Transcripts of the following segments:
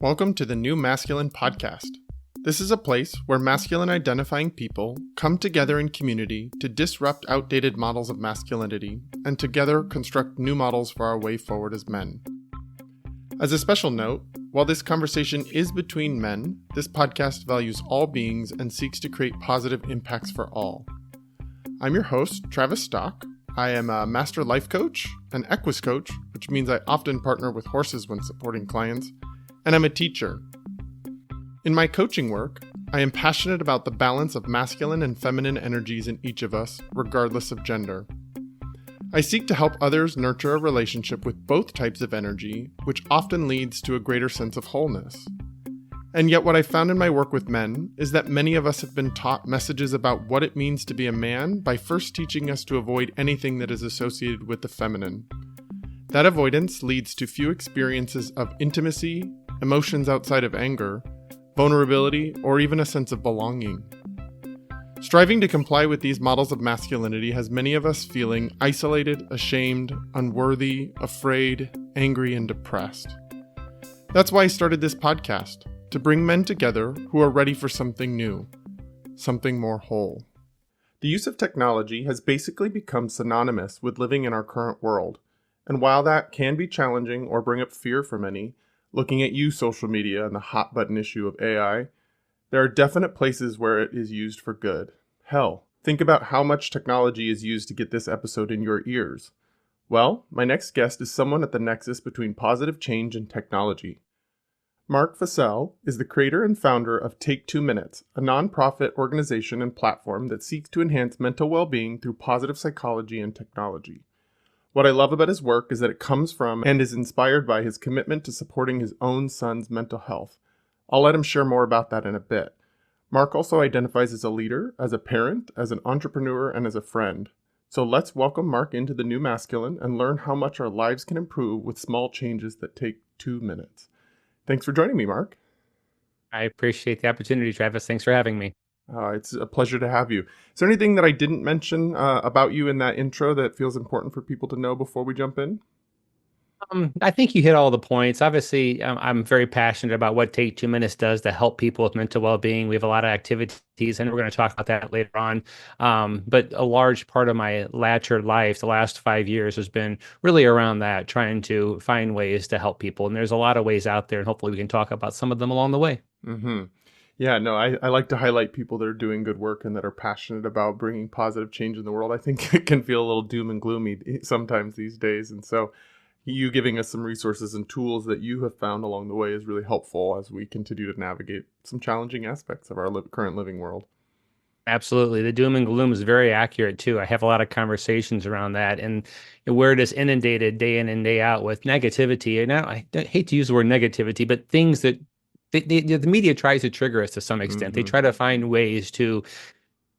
Welcome to the New Masculine Podcast. This is a place where masculine identifying people come together in community to disrupt outdated models of masculinity and together construct new models for our way forward as men. As a special note, while this conversation is between men, this podcast values all beings and seeks to create positive impacts for all. I'm your host, Travis Stock. I am a master life coach, an equus coach, which means I often partner with horses when supporting clients, and I'm a teacher. In my coaching work, I am passionate about the balance of masculine and feminine energies in each of us, regardless of gender. I seek to help others nurture a relationship with both types of energy, which often leads to a greater sense of wholeness. And yet what I found in my work with men is that many of us have been taught messages about what it means to be a man by first teaching us to avoid anything that is associated with the feminine. That avoidance leads to few experiences of intimacy, emotions outside of anger, vulnerability, or even a sense of belonging. Striving to comply with these models of masculinity has many of us feeling isolated, ashamed, unworthy, afraid, angry, and depressed. That's why I started this podcast, to bring men together who are ready for something new, something more whole. The use of technology has basically become synonymous with living in our current world, and while that can be challenging or bring up fear for many, looking at you, social media, and the hot button issue of AI, there are definite places where it is used for good. Hell, think about how much technology is used to get this episode in your ears. Well, my next guest is someone at the nexus between positive change and technology. Marc Fussell is the creator and founder of Take 2 Minutes, a nonprofit organization and platform that seeks to enhance mental well-being through positive psychology and technology. What I love about his work is that it comes from and is inspired by his commitment to supporting his own son's mental health. I'll let him share more about that in a bit. Marc also identifies as a leader, as a parent, as an entrepreneur, and as a friend. So let's welcome Marc into the New Masculine and learn how much our lives can improve with small changes that take 2 minutes. Thanks for joining me, Marc. I appreciate the opportunity, Travis. Thanks for having me. It's a pleasure to have you. Is there anything that I didn't mention about you in that intro that feels important for people to know before we jump in? I think you hit all the points. Obviously, I'm very passionate about what Take 2 Minutes does to help people with mental well-being. We have a lot of activities, and we're going to talk about that later on. But a large part of my latter life, the last 5 years, has been really around that, trying to find ways to help people. And there's a lot of ways out there, and hopefully we can talk about some of them along the way. Mm-hmm. Yeah, no, I like to highlight people that are doing good work and that are passionate about bringing positive change in the world. I think it can feel a little doom and gloomy sometimes these days. And so you giving us some resources and tools that you have found along the way is really helpful as we continue to navigate some challenging aspects of our current living world. Absolutely. The doom and gloom is very accurate too. I have a lot of conversations around that, and where it is inundated day in and day out with negativity. And I hate to use the word negativity, but things that the media tries to trigger us to some extent. They try to find ways to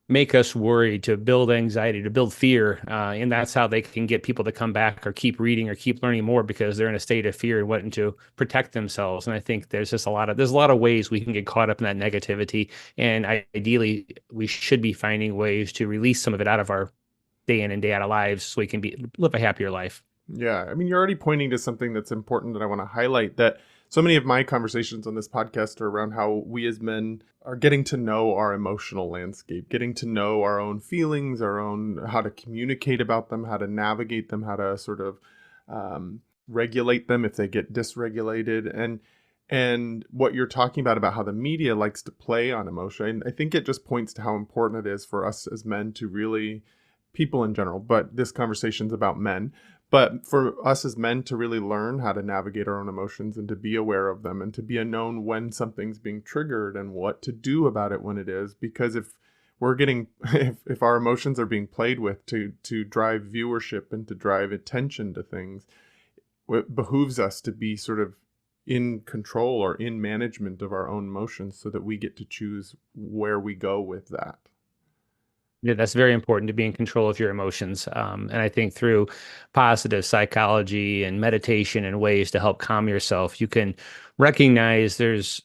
make us worry, to build anxiety, to build fear. And that's how they can get people to come back or keep reading or keep learning more, because they're in a state of fear and wanting to protect themselves. And I think there's a lot of ways we can get caught up in that negativity. And ideally, we should be finding ways to release some of it out of our day in and day out of lives so we can live a happier life. Yeah. I mean, you're already pointing to something that's important that I want to highlight, that so many of my conversations on this podcast are around how we as men are getting to know our emotional landscape, getting to know our own feelings, how to communicate about them, how to navigate them, how to sort of regulate them if they get dysregulated. And what you're talking about how the media likes to play on emotion, I think it just points to how important it is for us as men to really, people in general, but this conversation's about men, but for us as men to really learn how to navigate our own emotions and to be aware of them and to be known when something's being triggered and what to do about it when it is. Because if our emotions are being played with to drive viewership and to drive attention to things, it behooves us to be sort of in control or in management of our own emotions so that we get to choose where we go with that. Yeah, that's very important, to be in control of your emotions. And I think through positive psychology and meditation and ways to help calm yourself, you can recognize there's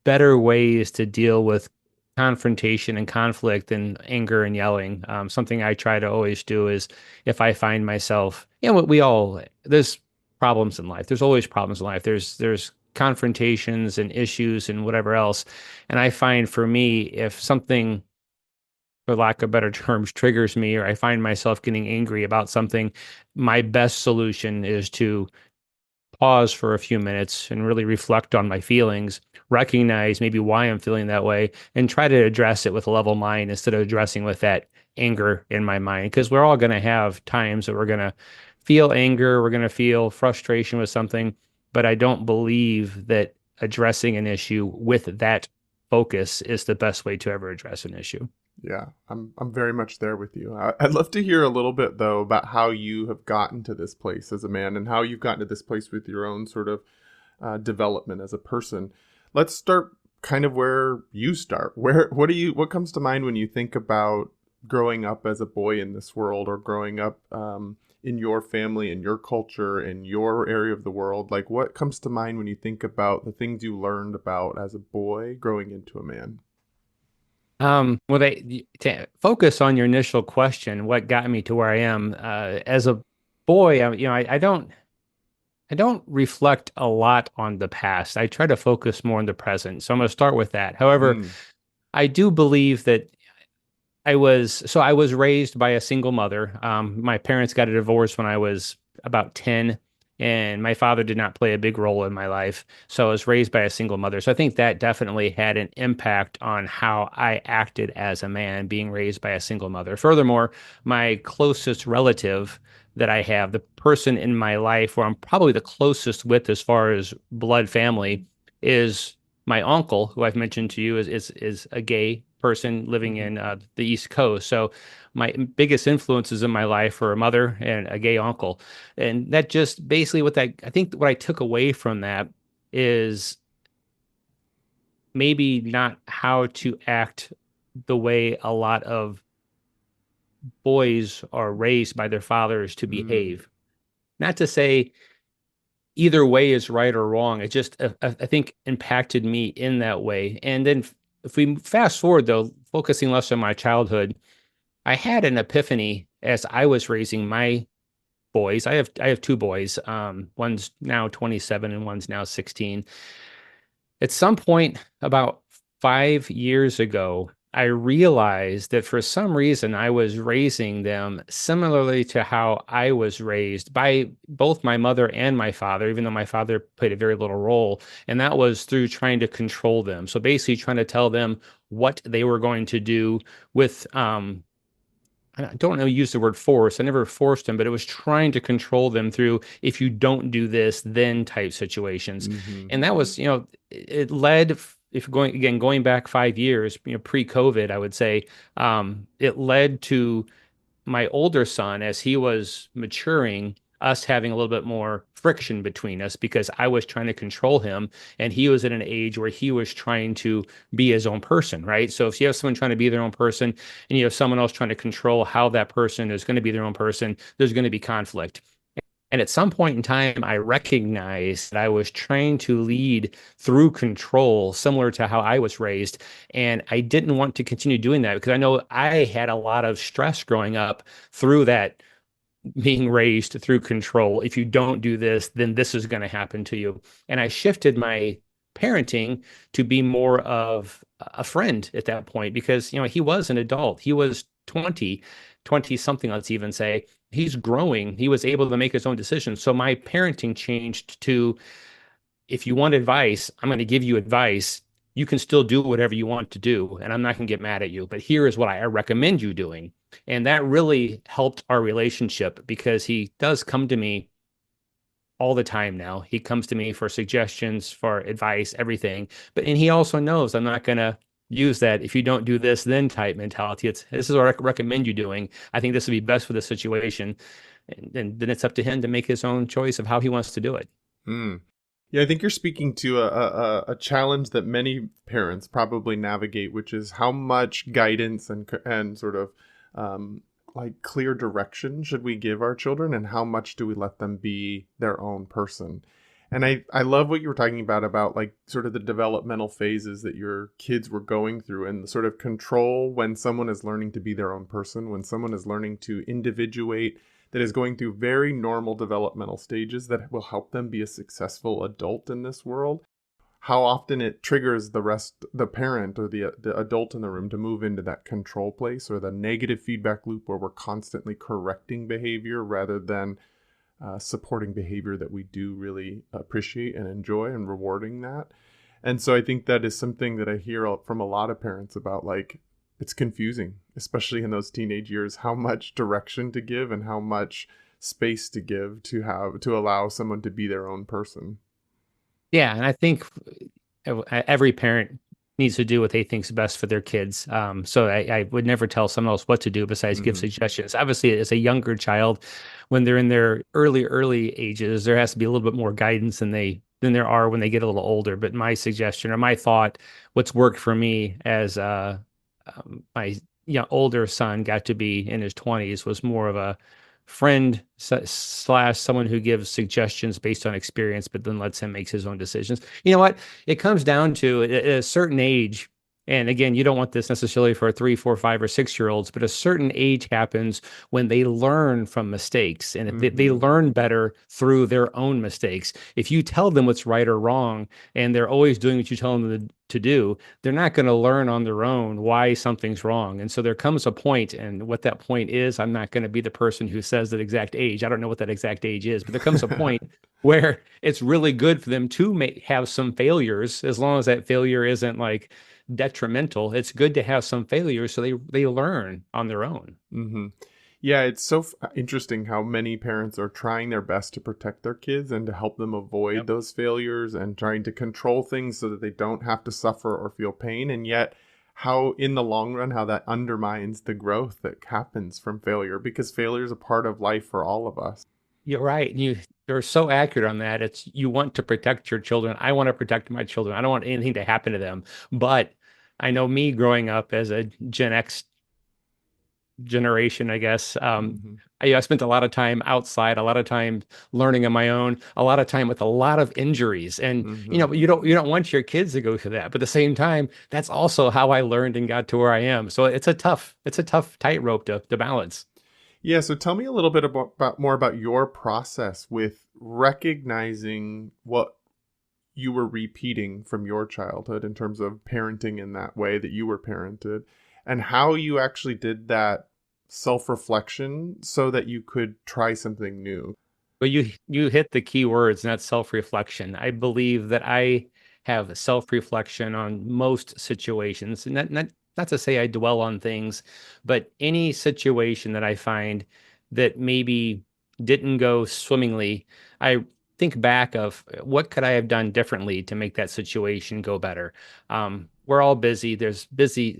better ways to deal with confrontation and conflict than anger and yelling. Something I try to always do is, if I find myself, there's problems in life. There's always problems in life. There's confrontations and issues and whatever else. And I find for me, if something, for lack of better terms, triggers me, or I find myself getting angry about something, my best solution is to pause for a few minutes and really reflect on my feelings, recognize maybe why I'm feeling that way, and try to address it with a level mind instead of addressing with that anger in my mind. Because we're all going to have times that we're going to feel anger, we're going to feel frustration with something, but I don't believe that addressing an issue with that focus is the best way to ever address an issue. Yeah, I'm very much there with you. I'd love to hear a little bit though about how you have gotten to this place as a man and how you've gotten to this place with your own sort of development as a person. Let's start kind of where you start. What comes to mind when you think about growing up as a boy in this world, or growing up in your family, in your culture, in your area of the world? Like, what comes to mind when you think about the things you learned about as a boy growing into a man? Well, to focus on your initial question, what got me to where I am as a boy, I don't reflect a lot on the past. I try to focus more on the present. So I'm going to start with that. However, Mm. I do believe that I was raised by a single mother. My parents got a divorce when I was about 10, and my father did not play a big role in my life. So I was raised by a single mother. So I think that definitely had an impact on how I acted as a man, being raised by a single mother. Furthermore, my closest relative that I have, the person in my life where I'm probably the closest with as far as blood family, is my uncle, who I've mentioned to you is a gay person living Hmm. in the East Coast. So my biggest influences in my life were a mother and a gay uncle. And that just basically I think what I took away from that is maybe not how to act the way a lot of boys are raised by their fathers to Mm. behave. Not to say either way is right or wrong. It just, I think, impacted me in that way. And then if we fast forward, though, focusing less on my childhood, I had an epiphany as I was raising my boys. I have two boys. One's now 27 and one's now 16. At some point about 5 years ago, I realized that for some reason I was raising them similarly to how I was raised by both my mother and my father, even though my father played a very little role. And that was through trying to control them. So basically trying to tell them what they were going to do with I don't know, use the word force. I never forced them, but it was trying to control them through if you don't do this, then type situations. Hmm. And that was, it led, if going back 5 years, pre-COVID, I would say, it led to my older son, as he was maturing, us having a little bit more friction between us because I was trying to control him and he was at an age where he was trying to be his own person, right? So if you have someone trying to be their own person and you have someone else trying to control how that person is going to be their own person, there's going to be conflict. And at some point in time, I recognized that I was trying to lead through control, similar to how I was raised. And I didn't want to continue doing that because I know I had a lot of stress growing up through that being raised through control. If you don't do this, then this is going to happen to you. And I shifted my parenting to be more of a friend at that point because, he was an adult. He was 20 something, let's even say. He's growing. He was able to make his own decisions. So my parenting changed to, if you want advice, I'm going to give you advice. You can still do whatever you want to do, and I'm not going to get mad at you. But here is what I recommend you doing. And that really helped our relationship because he does come to me all the time now. He comes to me for suggestions, for advice, everything. And he also knows I'm not going to use that if you don't do this, then type mentality. This is what I recommend you doing. I think this would be best for the situation. And then it's up to him to make his own choice of how he wants to do it. Mm. Yeah, I think you're speaking to a challenge that many parents probably navigate, which is how much guidance and sort of like clear direction should we give our children, and how much do we let them be their own person? And I love what you were talking about like sort of the developmental phases that your kids were going through, and the sort of control when someone is learning to be their own person, when someone is learning to individuate that is going through very normal developmental stages that will help them be a successful adult in this world, how often it triggers the parent or the adult in the room to move into that control place or the negative feedback loop where we're constantly correcting behavior rather than supporting behavior that we do really appreciate and enjoy and rewarding that. And so I think that is something that I hear from a lot of parents about, like, it's confusing, especially in those teenage years, how much direction to give and how much space to give to allow someone to be their own person. Yeah, and I think every parent needs to do what they think's best for their kids. So I would never tell someone else what to do besides give Mm-hmm. suggestions. Obviously, as a younger child, when they're in their early ages, there has to be a little bit more guidance than there are when they get a little older. But my suggestion or my thought, what's worked for me as my older son got to be in his 20s, was more of a friend slash someone who gives suggestions based on experience, but then lets him make his own decisions. You know what? It comes down to at a certain age, and again, you don't want this necessarily for 3, 4, 5, or 6-year-olds, but a certain age happens when they learn from mistakes. And if they Mm-hmm. learn better through their own mistakes. If you tell them what's right or wrong, and they're always doing what you tell them to do, they're not going to learn on their own why something's wrong. And so there comes a point, and what that point is, I'm not going to be the person who says that exact age. I don't know what that exact age is, but there comes a point where it's really good for them to have some failures, as long as that failure isn't like detrimental. It's good to have some failures so they learn on their own. Mm-hmm. Yeah, it's so interesting how many parents are trying their best to protect their kids and to help them avoid Yep. those failures and trying to control things so that they don't have to suffer or feel pain. And yet, how in the long run, how that undermines the growth that happens from failure, because failure is a part of life for all of us. You're right. You're so accurate on that. It's you want to protect your children. I want to protect my children. I don't want anything to happen to them. But I know me growing up as a Gen X generation, I guess. Mm-hmm. I spent a lot of time outside, a lot of time learning on my own, a lot of time with a lot of injuries. And Mm-hmm. you don't want your kids to go through that. But at the same time, that's also how I learned and got to where I am. So it's a tough tightrope to balance. Yeah, so tell me a little bit about more about your process with recognizing what you were repeating from your childhood in terms of parenting in that way that you were parented, and how you actually did that self-reflection so that you could try something new. But you hit the key words, and that's self-reflection. I believe that I have self-reflection on most situations, and not to say I dwell on things, but any situation that I find that maybe didn't go swimmingly, I think back of what could I have done differently to make that situation go better. We're all busy.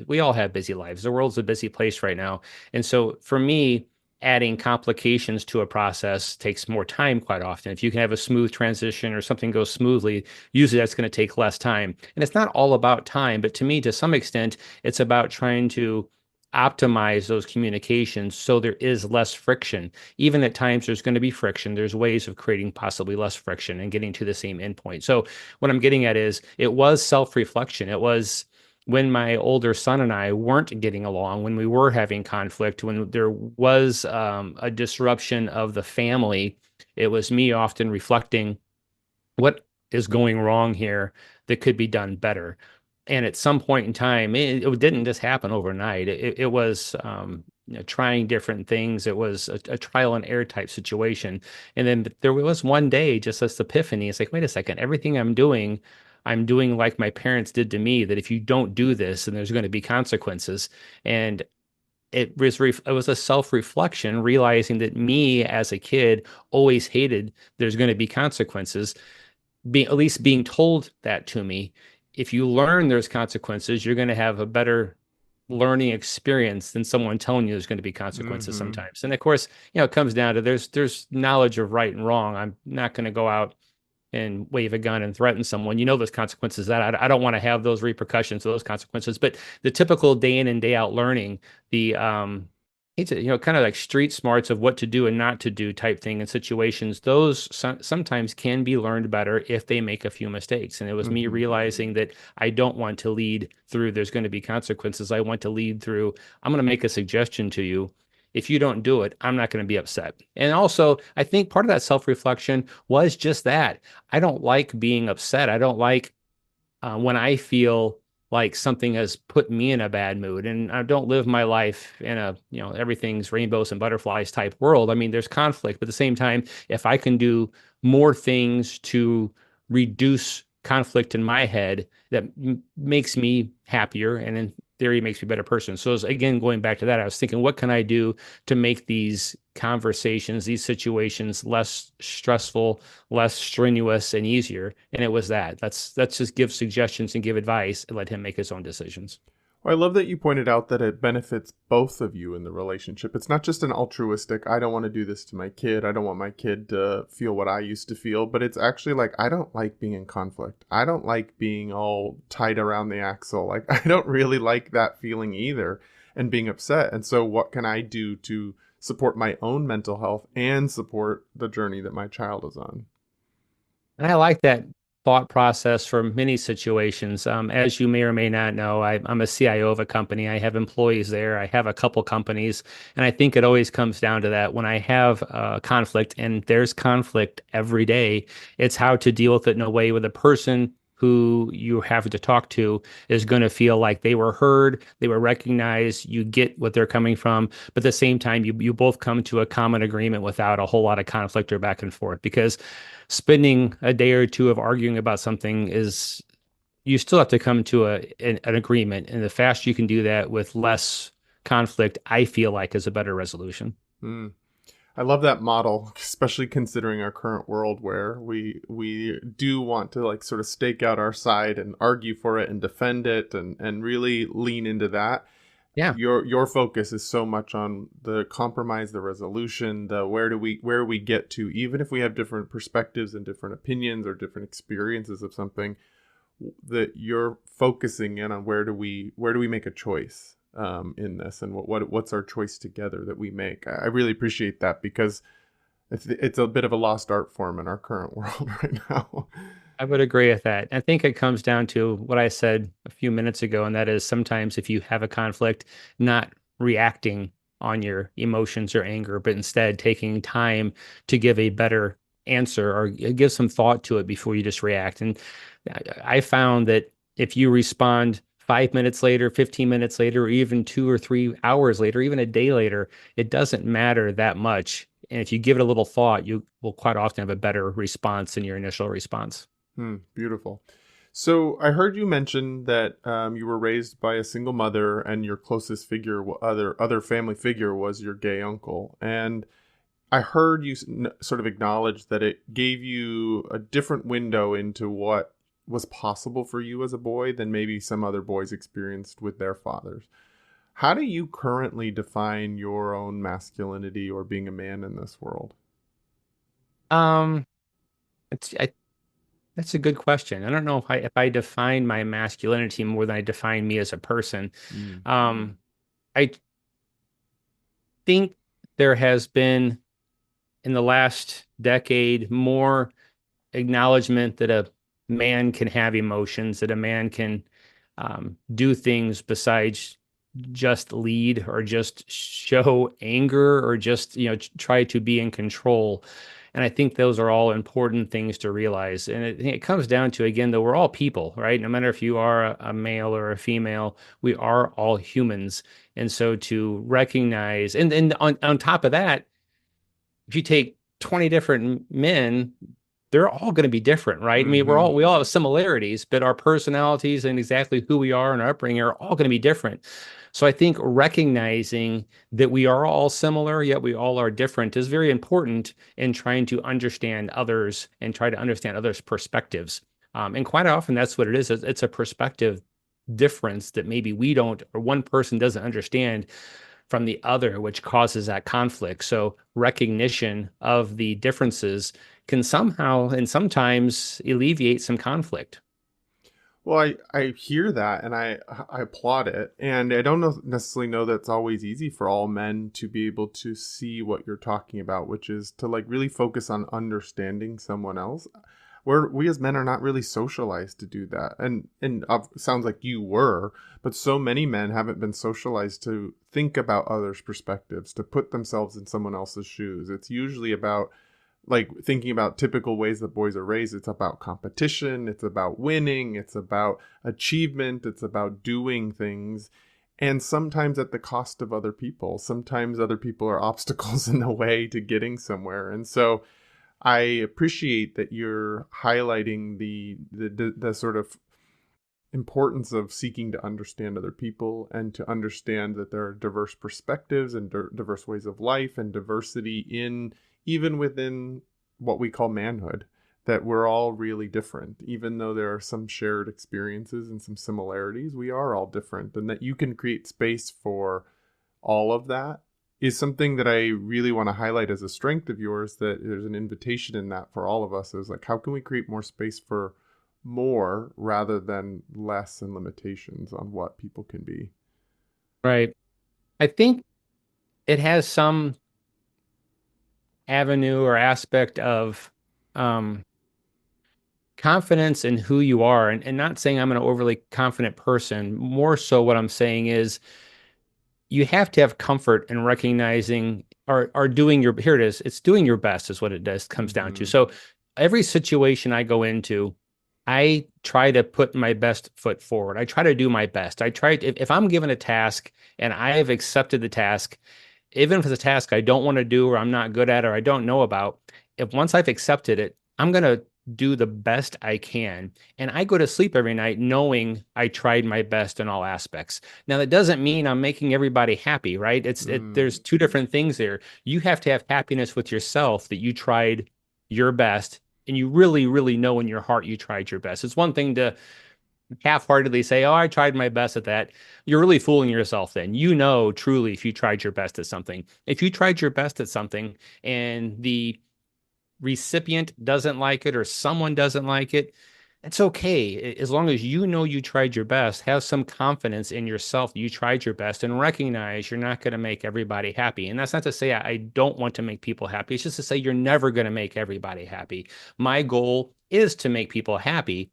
We all have busy lives. The world's a busy place right now. And so for me, adding complications to a process takes more time quite often. If you can have a smooth transition or something goes smoothly, usually that's going to take less time. And it's not all about time, but to me, to some extent, it's about trying to optimize those communications so there is less friction. Even at times there's going to be friction, there's ways of creating possibly less friction and getting to the same endpoint. So what I'm getting at is it was self-reflection. It was when my older son and I weren't getting along, when we were having conflict, when there was a disruption of the family, it was me often reflecting what is going wrong here that could be done better. And at some point in time, it didn't just happen overnight. It was trying different things. It was a trial and error type situation. And then there was one day, just this epiphany. It's like, wait a second, everything I'm doing like my parents did to me, that if you don't do this, then there's going to be consequences. And it was a self-reflection, realizing that me as a kid always hated there's going to be consequences, being at least being told that to me. If you learn there's consequences, you're going to have a better learning experience than someone telling you there's going to be consequences Mm-hmm. sometimes. And of course, it comes down to there's knowledge of right and wrong. I'm not going to go out and wave a gun and threaten someone. Those consequences that I don't want to have those repercussions, those consequences. But the typical day in and day out learning, the it's kind of like street smarts of what to do and not to do type thing in situations. Those sometimes can be learned better if they make a few mistakes. And it was me Mm-hmm. realizing that I don't want to lead through there's going to be consequences. I want to lead through I'm going to make a suggestion to you. If you don't do it, I'm not going to be upset. And also, I think part of that self-reflection was just that. I don't like being upset. I don't like when I feel like something has put me in a bad mood. And I don't live my life in a, everything's rainbows and butterflies type world. I mean, there's conflict, but at the same time, if I can do more things to reduce conflict in my head, that makes me happier and in theory makes me a better person. So again, going back to that, I was thinking, what can I do to make these conversations, these situations less stressful, less strenuous, and easier? And it was that. Let's just give suggestions and give advice and let him make his own decisions. Well, I love that you pointed out that it benefits both of you in the relationship. It's not just an altruistic, I don't want to do this to my kid. I don't want my kid to feel what I used to feel. But it's actually like, I don't like being in conflict. I don't like being all tied around the axle. Like, I don't really like that feeling either and being upset. And so what can I do to support my own mental health and support the journey that my child is on? And I like that thought process for many situations. As you may or may not know, I'm a CIO of a company. I have employees there. I have a couple companies. And I think it always comes down to that. When I have conflict, and there's conflict every day, it's how to deal with it in a way where the person who you have to talk to is going to feel like they were heard, they were recognized, you get what they're coming from, but at the same time, you both come to a common agreement without a whole lot of conflict or back and forth. Because spending a day or two of arguing about something is, you still have to come to an agreement. And the faster you can do that with less conflict, I feel like is a better resolution. Mm. I love that model, especially considering our current world where we do want to like sort of stake out our side and argue for it and defend it and really lean into that. Yeah. Your focus is so much on the compromise, the resolution, the where we get to, even if we have different perspectives and different opinions or different experiences of something, that you're focusing in on where do we make a choice in this, and what's our choice together that we make. I really appreciate that because it's a bit of a lost art form in our current world right now. I would agree with that. I think it comes down to what I said a few minutes ago, and that is sometimes if you have a conflict, not reacting on your emotions or anger, but instead taking time to give a better answer or give some thought to it before you just react. And I found that if you respond 5 minutes later, 15 minutes later, or even 2 or 3 hours later, even a day later, it doesn't matter that much. And if you give it a little thought, you will quite often have a better response than your initial response. Beautiful. So I heard you mention that you were raised by a single mother, and your closest figure, other family figure, was your gay uncle. And I heard you sort of acknowledge that it gave you a different window into what was possible for you as a boy than maybe some other boys experienced with their fathers. How do you currently define your own masculinity or being a man in this world? Um, that's a good question. I don't know if I define my masculinity more than I define me as a person. Mm. Um, I think there has been in the last decade more acknowledgement that a man can have emotions, that a man can do things besides just lead or just show anger or just try to be in control. And I think those are all important things to realize. And it comes down to, again, that we're all people, right? No matter if you are a male or a female, we are all humans. And so to recognize, and on top of that, if you take 20 different men, they're all going to be different, right? I mean, Hmm. we all have similarities, but our personalities and exactly who we are and our upbringing are all going to be different. So I think recognizing that we are all similar, yet we all are different is very important in trying to understand others and try to understand others' perspectives. And quite often that's what it is. It's a perspective difference that maybe we don't, or one person doesn't understand from the other, which causes that conflict. So recognition of the differences can somehow and sometimes alleviate some conflict. Well, I hear that, and I applaud it. And I don't necessarily know that's always easy for all men to be able to see what you're talking about, which is to like really focus on understanding someone else. we as men are not really socialized to do that. And sounds like you were, but so many men haven't been socialized to think about others' perspectives, to put themselves in someone else's shoes. It's usually about, like, thinking about typical ways that boys are raised. It's about competition, it's about winning, it's about achievement, it's about doing things, and sometimes at the cost of other people. Sometimes other people are obstacles in the way to getting somewhere. And so I appreciate that you're highlighting the sort of importance of seeking to understand other people, and to understand that there are diverse perspectives and diverse ways of life, and diversity in, even within what we call manhood, that we're all really different. Even though there are some shared experiences and some similarities, we are all different, and that you can create space for all of that is something that I really want to highlight as a strength of yours, that there's an invitation in that for all of us, is like, how can we create more space for more rather than less, and limitations on what people can be. Right. I think it has some avenue or aspect of confidence in who you are, and not saying I'm an overly confident person. More so what I'm saying is you have to have comfort in recognizing or doing your, here it is, it's doing your best is what it does comes down to. So every situation I go into, I try to put my best foot forward. I try to do my best. I try to, if I'm given a task and I have accepted the task, even if it's a task I don't want to do, or I'm not good at, or I don't know about, if once I've accepted it, I'm going to do the best I can. And I go to sleep every night knowing I tried my best in all aspects. Now, that doesn't mean I'm making everybody happy, right? There's two different things there. You have to have happiness with yourself that you tried your best, and you really, really know in your heart you tried your best. It's one thing to half-heartedly say, "Oh, I tried my best at that." You're really fooling yourself then. You know truly if you tried your best at something. If you tried your best at something and the recipient doesn't like it, or someone doesn't like it, it's okay. As long as you know you tried your best, have some confidence in yourself that you tried your best, and recognize you're not going to make everybody happy. And that's not to say I don't want to make people happy. It's just to say you're never going to make everybody happy. My goal is to make people happy.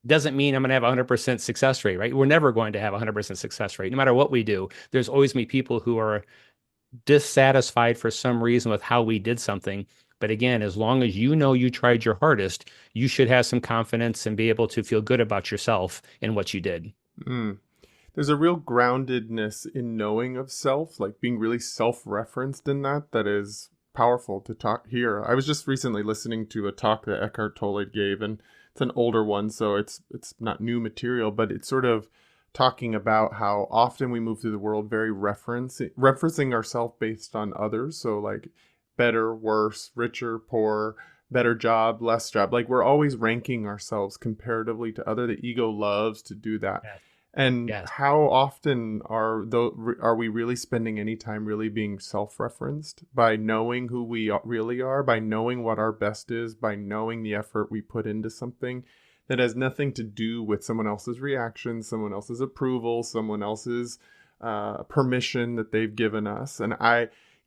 Doesn't mean I'm going to have a 100% success rate, right? We're never going to have a 100% success rate. No matter what we do, there's always going to be people who are dissatisfied for some reason with how we did something. But again, as long as you know you tried your hardest, you should have some confidence and be able to feel good about yourself and what you did. There's a real groundedness in knowing of self, like being really self-referenced in that is powerful to talk here. I was just recently listening to a talk that Eckhart Tolle gave, and it's an older one, so it's not new material, but it's sort of talking about how often we move through the world very referencing ourselves based on others. So like better, worse, richer, poor, better job, less job. Like we're always ranking ourselves comparatively to other. The ego loves to do that. Yes. And Yes. how often are we really spending any time really being self-referenced by knowing who we really are, by knowing what our best is, by knowing the effort we put into something that has nothing to do with someone else's reaction, someone else's approval, someone else's permission that they've given us. And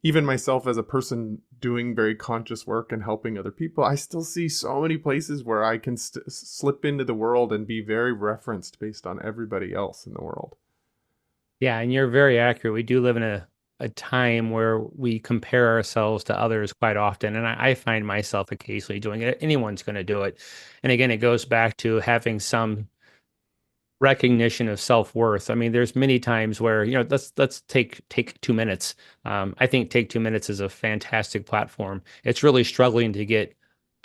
even myself as a person doing very conscious work and helping other people, I still see so many places where I can slip into the world and be very referenced based on everybody else in the world. Yeah, and you're very accurate. We do live in a time where we compare ourselves to others quite often. And I find myself occasionally doing it. Anyone's going to do it. And again, it goes back to having some recognition of self-worth. I mean, there's many times where, let's take 2 minutes. I think Take 2 Minutes is a fantastic platform. It's really struggling to get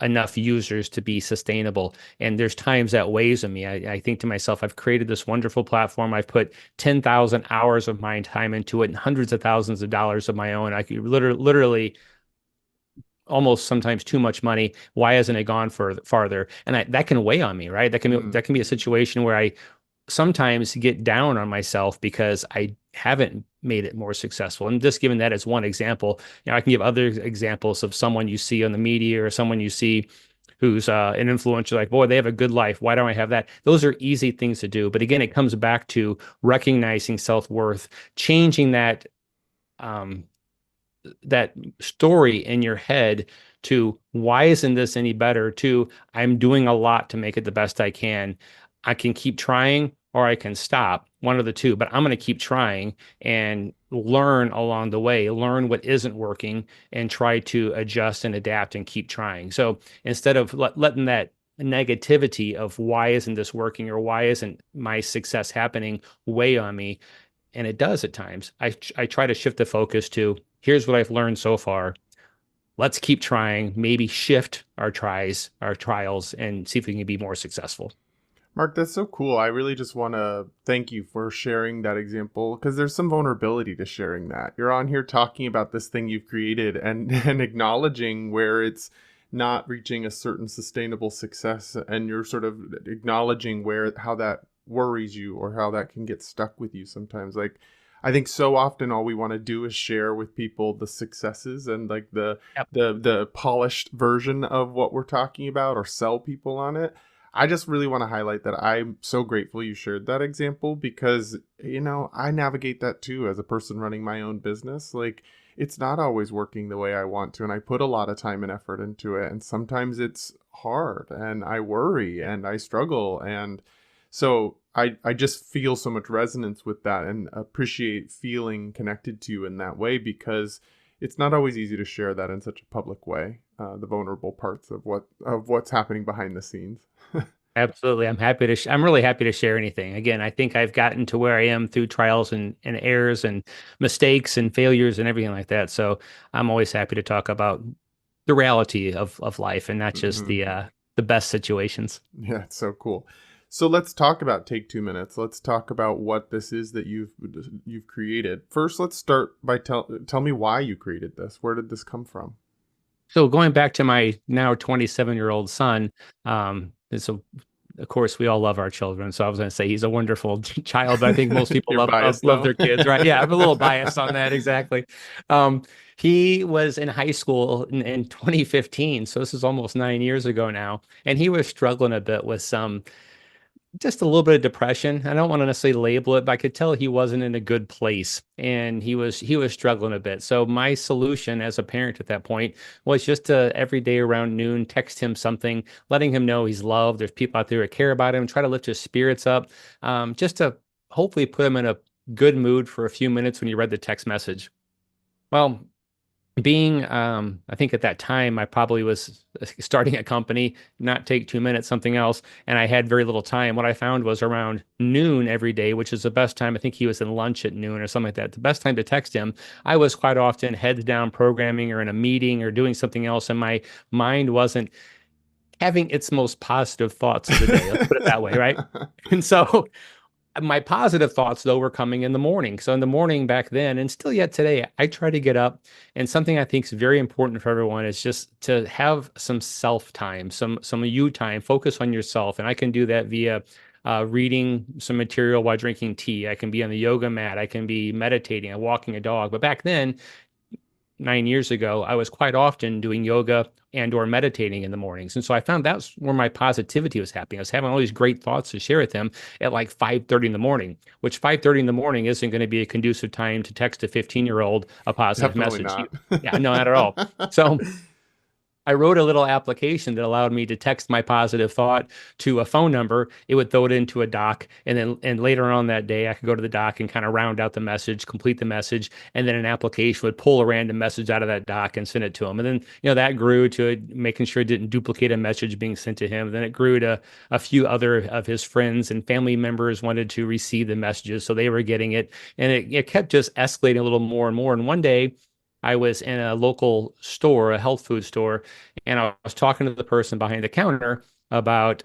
enough users to be sustainable. And there's times that weighs on me. I think to myself, I've created this wonderful platform. I've put 10,000 hours of my time into it and hundreds of thousands of dollars of my own. I could literally almost sometimes too much money. Why hasn't it gone farther? And that can weigh on me, right? That can be a situation where I sometimes get down on myself because I haven't made it more successful. And just given that as one example, I can give other examples of someone you see on the media or someone you see who's an influencer, like, boy, they have a good life. Why don't I have that? Those are easy things to do. But again, it comes back to recognizing self-worth, changing that story in your head to why isn't this any better to I'm doing a lot to make it the best I can. I can keep trying or I can stop, one of the two, but I'm going to keep trying and learn along the way, learn what isn't working and try to adjust and adapt and keep trying. So instead of letting that negativity of why isn't this working or why isn't my success happening weigh on me, and it does at times, I try to shift the focus to here's what I've learned so far. Let's keep trying, maybe shift our trials, and see if we can be more successful. Mark, that's so cool. I really just want to thank you for sharing that example because there's some vulnerability to sharing that. You're on here talking about this thing you've created and acknowledging where it's not reaching a certain sustainable success, and you're sort of acknowledging how that worries you or how that can get stuck with you sometimes. Like, I think so often all we want to do is share with people the successes and like Yep. the polished version of what we're talking about or sell people on it. I just really want to highlight that I'm so grateful you shared that example because, I navigate that too as a person running my own business. Like, it's not always working the way I want to, and I put a lot of time and effort into it. And sometimes it's hard and I worry and I struggle. And so I just feel so much resonance with that and appreciate feeling connected to you in that way because it's not always easy to share that in such a public way, the vulnerable parts of what's happening behind the scenes. Absolutely. I'm really happy to share anything. Again, I think I've gotten to where I am through trials and errors and mistakes and failures and everything like that. So I'm always happy to talk about the reality of life and not just Hmm. the best situations. Yeah, it's so cool. So let's talk about Take 2 minutes. Let's talk about what this is that you've created. First, let's start by tell me why you created this. Where did this come from? So going back to my now 27-year-old son, so of course we all love our children. So I was going to say he's a wonderful child, but I think most people You're biased love though. their kids, right? Yeah, I'm a little biased on that. Exactly. Um, he was in high school in 2015, so this is almost 9 years ago now, and he was struggling a bit with some just a little bit of depression. I don't want to necessarily label it, but I could tell he wasn't in a good place and he was struggling a bit. So my solution as a parent at that point was just to every day around noon text him something, letting him know he's loved. There's people out there that care about him, try to lift his spirits up, just to hopefully put him in a good mood for a few minutes when you read the text message. Well, I think at that time I probably was starting a company, not Take 2 minutes, something else, and I had very little time. What I found was around noon every day, which is the best time. I think he was in lunch at noon or something like that. The best time to text him. I was quite often heads down programming or in a meeting or doing something else, and my mind wasn't having its most positive thoughts of the day. Let's put it that way, right? And so my positive thoughts though were coming in the morning. So in the morning back then and still yet today, I try to get up, and something I think is very important for everyone is just to have some self time, some you time, focus on yourself. And I can do that via reading some material while drinking tea. I can be on the yoga mat. I can be meditating and walking a dog. But back then, 9 years ago, I was quite often doing yoga and or meditating in the mornings. And so I found that's where my positivity was happening. I was having all these great thoughts to share with them at like 5:30 in the morning, which 5:30 in the morning isn't going to be a conducive time to text a 15-year-old a positive Definitely message. not. Yeah, no, not at all. So I wrote a little application that allowed me to text my positive thought to a phone number. It would throw it into a doc, and later on that day, I could go to the doc and kind of round out the message, complete the message, and then an application would pull a random message out of that doc and send it to him. And then that grew to making sure it didn't duplicate a message being sent to him. Then it grew to a few other of his friends and family members wanted to receive the messages, so they were getting it, and it kept just escalating a little more and more. And one day, I was in a local store, a health food store, and I was talking to the person behind the counter about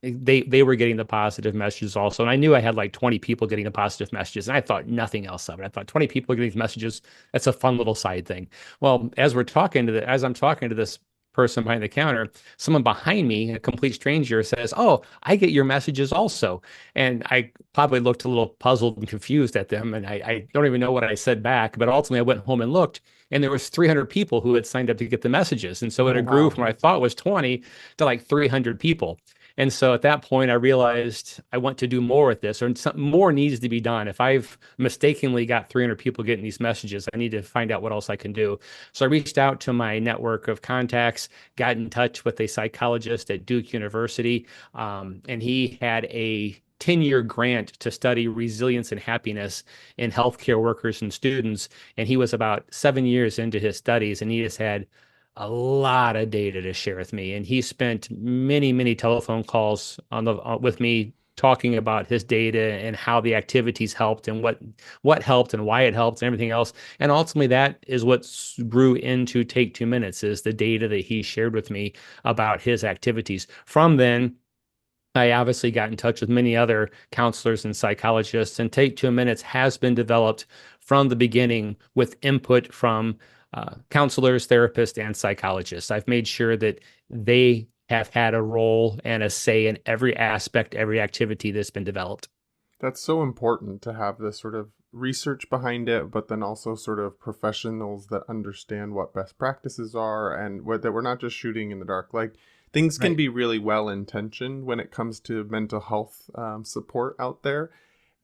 they were getting the positive messages also. And I knew I had like 20 people getting the positive messages, and I thought nothing else of it. I thought 20 people getting these messages, that's a fun little side thing. Well, as I'm talking to this person behind the counter, someone behind me, a complete stranger, says, "Oh, I get your messages also." And I probably looked a little puzzled and confused at them, and I don't even know what I said back. But ultimately, I went home and looked, and there was 300 people who had signed up to get the messages. And so Oh, it grew wow. from what I thought was 20 to like 300 people. And so at that point, I realized I want to do more with this, or something more needs to be done. If I've mistakenly got 300 people getting these messages, I need to find out what else I can do. So I reached out to my network of contacts, got in touch with a psychologist at Duke University, and he had a 10-year grant to study resilience and happiness in healthcare workers and students. And he was about 7 years into his studies, and he just had a lot of data to share with me. And he spent many, many telephone calls with me talking about his data and how the activities helped and what helped and why it helped and everything else. And ultimately, that is what grew into Take 2 Minutes, is the data that he shared with me about his activities. From then, I obviously got in touch with many other counselors and psychologists, and Take 2 Minutes has been developed from the beginning with input from counselors, therapists, and psychologists. I've made sure that they have had a role and a say in every aspect, every activity that's been developed. That's so important to have this sort of research behind it, but then also sort of professionals that understand what best practices are and that we're not just shooting in the dark. Like, things can Right. be really well intentioned when it comes to mental health support out there.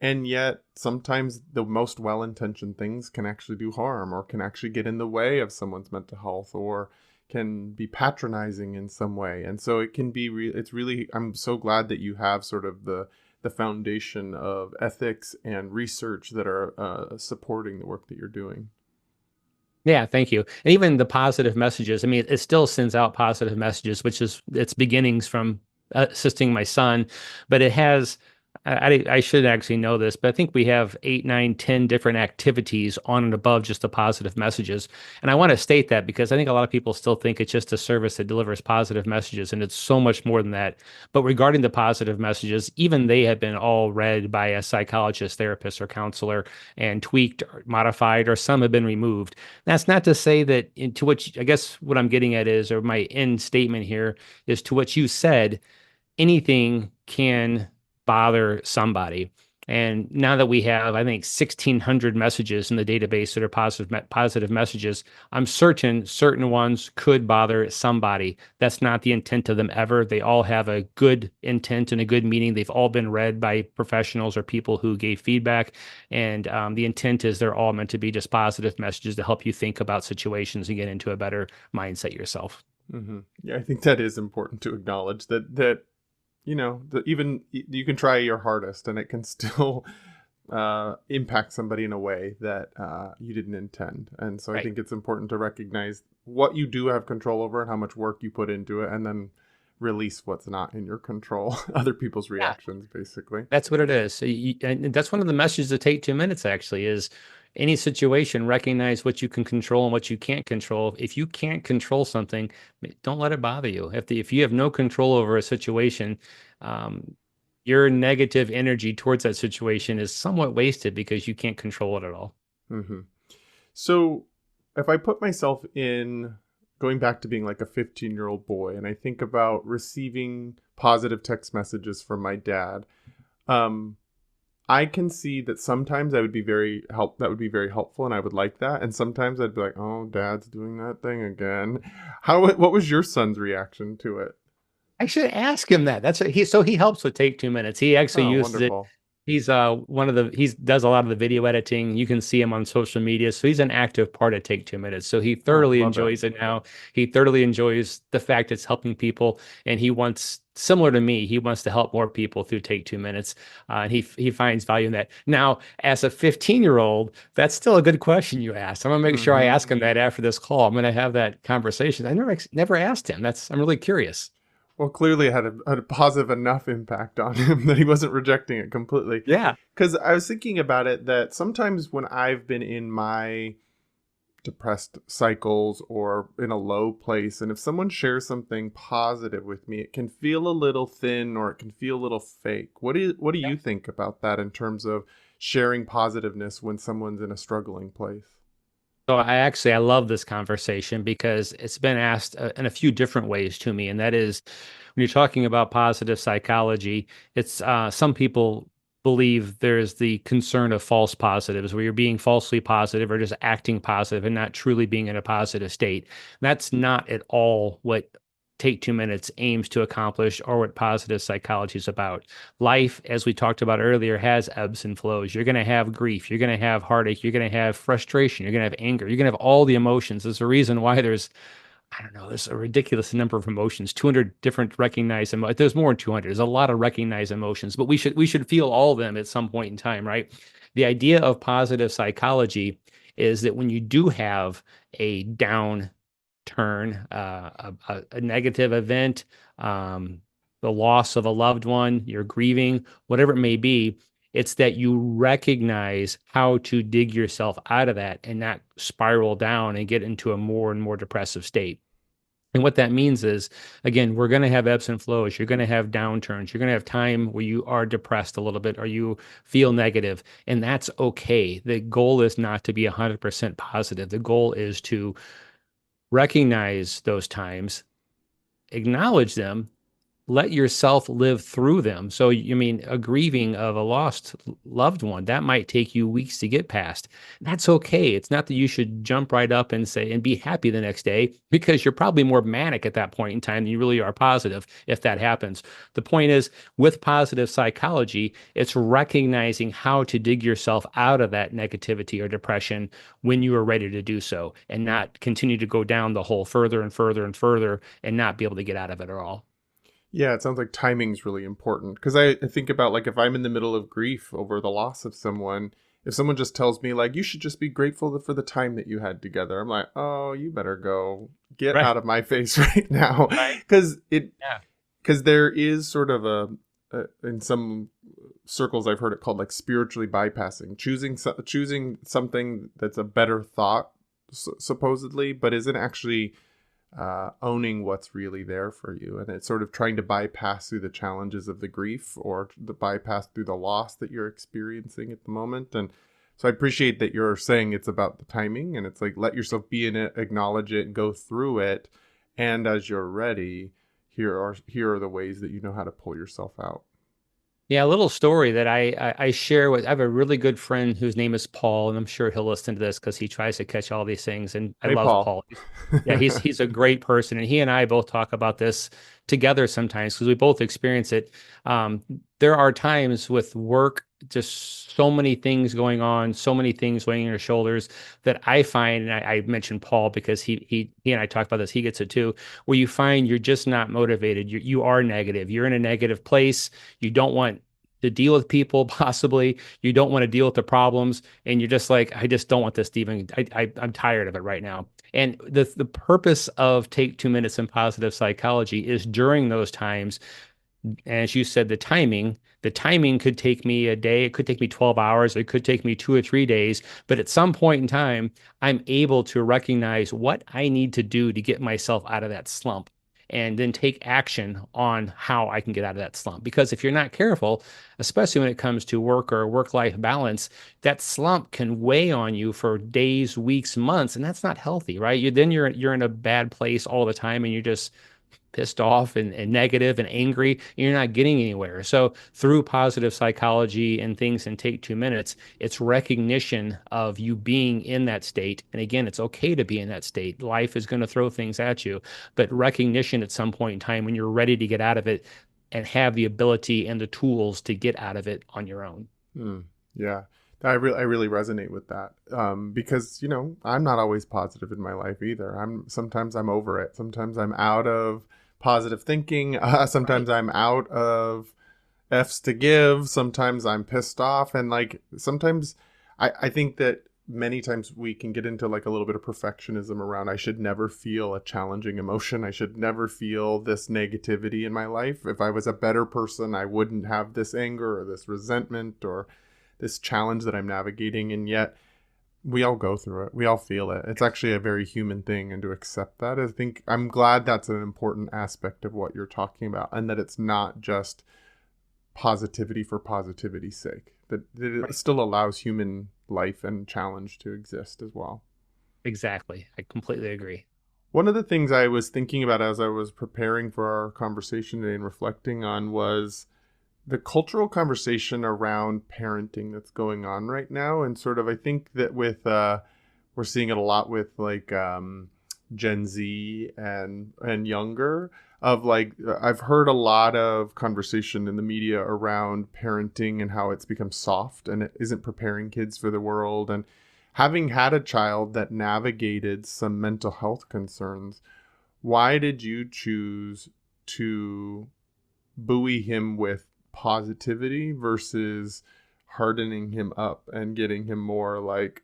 And yet, sometimes the most well intentioned things can actually do harm or can actually get in the way of someone's mental health or can be patronizing in some way. And so it can be, it's really, I'm so glad that you have sort of the foundation of ethics and research that are supporting the work that you're doing. Yeah, thank you. And even the positive messages, I mean, it still sends out positive messages, which is its beginnings from assisting my son, but it has, I should actually know this, but I think we have 8, 9, 10 different activities on and above just the positive messages. And I want to state that because I think a lot of people still think it's just a service that delivers positive messages, and it's so much more than that. But regarding the positive messages, even they have been all read by a psychologist, therapist, or counselor and tweaked or modified, or some have been removed. That's not to say that, into which I guess what I'm getting at is, or my end statement here is to what you said, anything can bother somebody. And now that we have, I think, 1,600 messages in the database that are positive messages, I'm certain ones could bother somebody. That's not the intent of them ever. They all have a good intent and a good meaning. They've all been read by professionals or people who gave feedback. And the intent is they're all meant to be just positive messages to help you think about situations and get into a better mindset yourself. Mm-hmm. Yeah, I think that is important to acknowledge that that even you can try your hardest and it can still impact somebody in a way that you didn't intend. And so I Right. think it's important to recognize what you do have control over and how much work you put into it, and then release what's not in your control, other people's Yeah. reactions, basically. That's what it is. So and that's one of the messages that Take 2 Minutes actually is, any situation, recognize what you can control and what you can't control. If you can't control something, don't let it bother you. If you have no control over a situation, um, your negative energy towards that situation is somewhat wasted because you can't control it at all. Mm-hmm. So if I put myself in going back to being like a 15-year-old boy and I think about receiving positive text messages from my dad, um, I can see that sometimes I would be that would be very helpful and I would like that. And sometimes I'd be like, oh, dad's doing that thing again. What was your son's reaction to it? I should ask him that. That's what he helps with Take 2 Minutes. He actually Oh, uses it. wonderful. He's he does a lot of the video editing. You can see him on social media. So he's an active part of Take 2 Minutes. So he Oh, thoroughly love it. enjoys it now. He thoroughly enjoys the fact it's helping people, and he wants, similar to me, he wants to help more people through Take 2 Minutes. And he finds value in that. Now, as a 15-year-old, that's still a good question you asked. I'm gonna make sure I Mm-hmm. ask him that after this call. I'm gonna have that conversation. I never asked him. I'm really curious. Well, clearly it had a positive enough impact on him that he wasn't rejecting it completely. Yeah. Because I was thinking about it that sometimes when I've been in my depressed cycles or in a low place, and if someone shares something positive with me, it can feel a little thin or it can feel a little fake. What do you think about that in terms of sharing positiveness when someone's in a struggling place? So I love this conversation because it's been asked in a few different ways to me, and that is, when you're talking about positive psychology, it's some people believe there's the concern of false positives, where you're being falsely positive or just acting positive and not truly being in a positive state. That's not at all what Take 2 Minutes aims to accomplish, or what positive psychology is about. Life, as we talked about earlier, has ebbs and flows. You're going to have grief. You're going to have heartache. You're going to have frustration. You're going to have anger. You're going to have all the emotions. There's a reason why I don't know, there's a ridiculous number of emotions, 200 different recognized emotions. There's more than 200. There's a lot of recognized emotions, but we should feel all of them at some point in time, right? The idea of positive psychology is that when you do have a down turn, a negative event, the loss of a loved one, you're grieving, whatever it may be, it's that you recognize how to dig yourself out of that and not spiral down and get into a more and more depressive state. And what that means is, again, we're going to have ebbs and flows. You're going to have downturns. You're going to have time where you are depressed a little bit or you feel negative, and that's okay. The goal is not to be 100% positive. The goal is to recognize those times, acknowledge them, let yourself live through them. So, you mean a grieving of a lost loved one, that might take you weeks to get past. That's okay. It's not that you should jump right up and say and be happy the next day, because you're probably more manic at that point in time than you really are positive if that happens. The point is, with positive psychology, it's recognizing how to dig yourself out of that negativity or depression when you are ready to do so, and not continue to go down the hole further and further and further and not be able to get out of it at all. Yeah, it sounds like timing's really important because I think about like if I'm in the middle of grief over the loss of someone, if someone just tells me like you should just be grateful for the time that you had together, I'm like, oh, you better go get Right. out of my face right now, Right. because Yeah. there is sort of in some circles I've heard it called like spiritually bypassing, choosing something that's a better thought supposedly, but isn't actually owning what's really there for you. And it's sort of trying to bypass through the challenges of the grief or the bypass through the loss that you're experiencing at the moment. And so I appreciate that you're saying it's about the timing, and it's like, let yourself be in it, acknowledge it, go through it. And as you're ready, here are the ways that you know how to pull yourself out. Yeah, a little story that I share with. I have a really good friend whose name is Paul, and I'm sure he'll listen to this because he tries to catch all these things. And I Hey, love Paul. Paul. Yeah, he's a great person, and he and I both talk about this together sometimes because we both experience it. There are times with work, just so many things going on, so many things weighing on your shoulders that I find, and I mentioned Paul because he and I talk about this. He gets it too, where you find you're just not motivated. You are negative. You're in a negative place. You don't want to deal with people, possibly. You don't want to deal with the problems, and you're just like, I just don't want this to even. I'm tired of it right now. And the purpose of Take 2 Minutes in Positive Psychology is during those times, as you said, the timing could take me a day, it could take me 12 hours, it could take me 2 or 3 days, but at some point in time, I'm able to recognize what I need to do to get myself out of that slump and then take action on how I can get out of that slump. Because if you're not careful, especially when it comes to work or work-life balance, that slump can weigh on you for days, weeks, months, and that's not healthy, right? You're in a bad place all the time, and you're just pissed off and negative and angry, and you're not getting anywhere. So through positive psychology and things in Take 2 Minutes, it's recognition of you being in that state. And again, it's okay to be in that state. Life is going to throw things at you, but recognition at some point in time when you're ready to get out of it and have the ability and the tools to get out of it on your own. Yeah, I really resonate with that, because I'm not always positive in my life either. Sometimes I'm over it. Sometimes I'm out of positive thinking. Right. Sometimes I'm out of F's to give. Sometimes I'm pissed off, and like sometimes I think that many times we can get into like a little bit of perfectionism around I should never feel a challenging emotion. I should never feel this negativity in my life. If I was a better person, I wouldn't have this anger or this resentment or this challenge that I'm navigating. And yet we all go through it. We all feel it. It's actually a very human thing. And to accept that, I think I'm glad that's an important aspect of what you're talking about, and that it's not just positivity for positivity's sake, that it Right. still allows human life and challenge to exist as well. Exactly. I completely agree. One of the things I was thinking about as I was preparing for our conversation today and reflecting on was the cultural conversation around parenting that's going on right now. And sort of, I think that with, we're seeing it a lot with like Gen Z and younger, of like I've heard a lot of conversation in the media around parenting and how it's become soft and it isn't preparing kids for the world. And having had a child that navigated some mental health concerns, why did you choose to buoy him with positivity versus hardening him up and getting him more like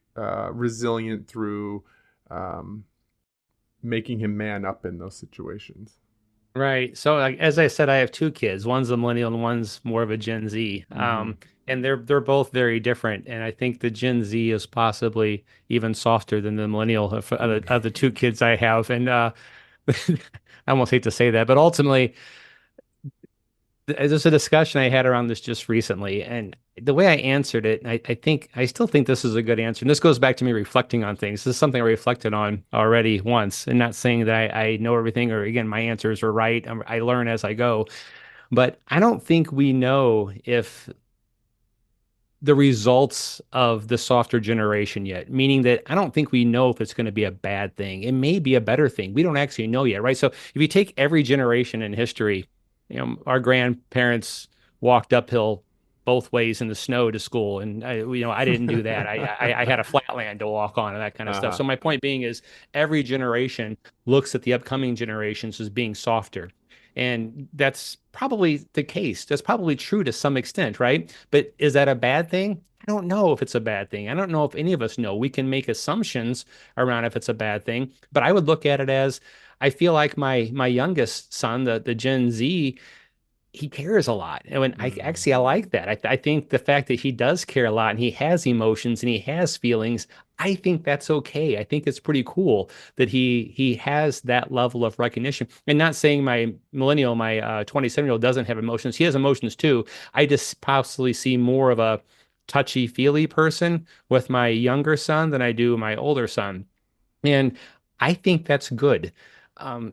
resilient through um, making him man up in those situations? Right. So, like, as I said, I have two kids. One's a millennial and one's more of a Gen Z. Mm-hmm. And they're both very different. And I think the Gen Z is possibly even softer than the millennial of the two kids I have. And I almost hate to say that, but ultimately, there's a discussion I had around this just recently, and the way I answered it, I still think this is a good answer. And this goes back to me reflecting on things. This is something I reflected on already once, and not saying that I know everything or again my answers are right. I learn as I go, but I don't think we know if the results of the softer generation yet, meaning that I don't think we know if it's going to be a bad thing. It may be a better thing. We don't actually know yet, right? So if you take every generation in history, our grandparents walked uphill both ways in the snow to school, and I didn't do that. I had a flatland to walk on and that kind of stuff. Uh-huh. So my point being is every generation looks at the upcoming generations as being softer. And that's probably the case. That's probably true to some extent, right? But is that a bad thing? I don't know if it's a bad thing. I don't know if any of us know. We can make assumptions around if it's a bad thing, but I would look at it as I feel like my youngest son, the Gen Z, he cares a lot. And when I like that. I think the fact that he does care a lot and he has emotions and he has feelings, I think that's okay. I think it's pretty cool that he has that level of recognition. And not saying my millennial, my 27-year-old doesn't have emotions. He has emotions too. I just possibly see more of a touchy-feely person with my younger son than I do my older son. And I think that's good. Um,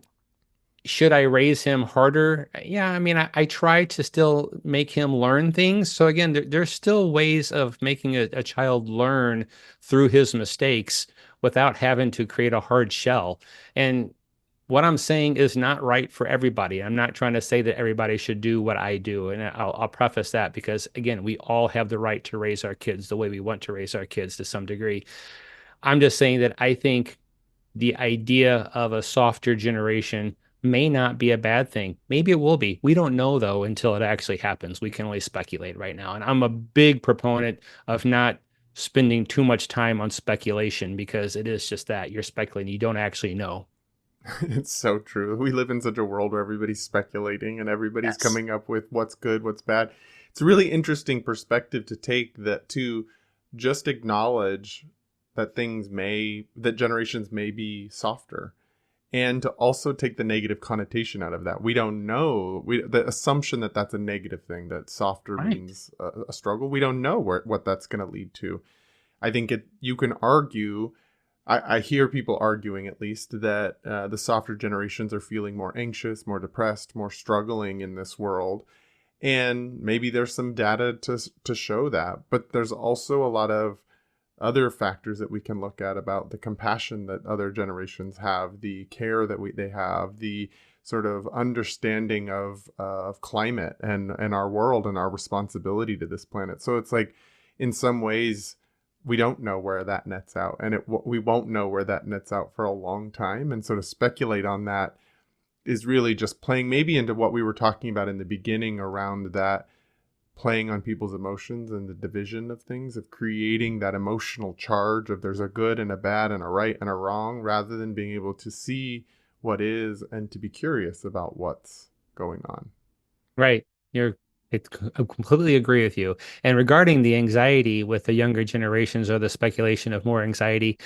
should I raise him harder? Yeah, I mean, I try to still make him learn things. So again, there's still ways of making a child learn through his mistakes without having to create a hard shell. And what I'm saying is not right for everybody. I'm not trying to say that everybody should do what I do. And I'll preface that because, again, we all have the right to raise our kids the way we want to raise our kids to some degree. I'm just saying that I think the idea of a softer generation may not be a bad thing. Maybe it will be. We don't know though until it actually happens. We can only speculate right now. And I'm a big proponent of not spending too much time on speculation because it is just that you're speculating. You don't actually know. It's so true. We live in such a world where everybody's speculating and everybody's Yes. coming up with what's good, what's bad. It's a really interesting perspective to take, that to just acknowledge that that generations may be softer, and to also take the negative connotation out of that. We don't know, the assumption that that's a negative thing, that softer Right. means a struggle. We don't know what that's going to lead to. I think you can argue. I hear people arguing, at least, that the softer generations are feeling more anxious, more depressed, more struggling in this world. And maybe there's some data to show that. But there's also a lot of other factors that we can look at about the compassion that other generations have, the care that they have, the sort of understanding of climate and our world and our responsibility to this planet. So it's like, in some ways, we don't know where that nets out, and we won't know where that nets out for a long time. And so to speculate on that is really just playing maybe into what we were talking about in the beginning around that, playing on people's emotions and the division of things, of creating that emotional charge of there's a good and a bad and a right and a wrong, rather than being able to see what is and to be curious about what's going on. Right. I completely agree with you. And regarding the anxiety with the younger generations or the speculation of more anxiety,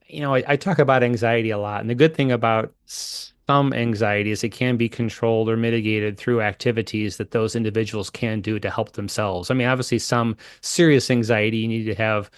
I talk about anxiety a lot. And the good thing about some anxiety is it can be controlled or mitigated through activities that those individuals can do to help themselves. I mean, obviously, some serious anxiety, you need to have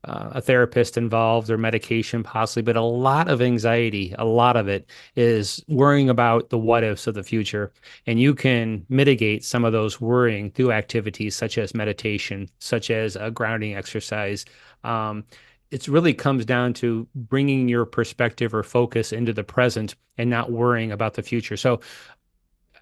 a therapist involved or medication possibly, but a lot of anxiety, a lot of it is worrying about the what ifs of the future. And you can mitigate some of those worrying through activities such as meditation, such as a grounding exercise. Um, it really comes down to bringing your perspective or focus into the present and not worrying about the future. So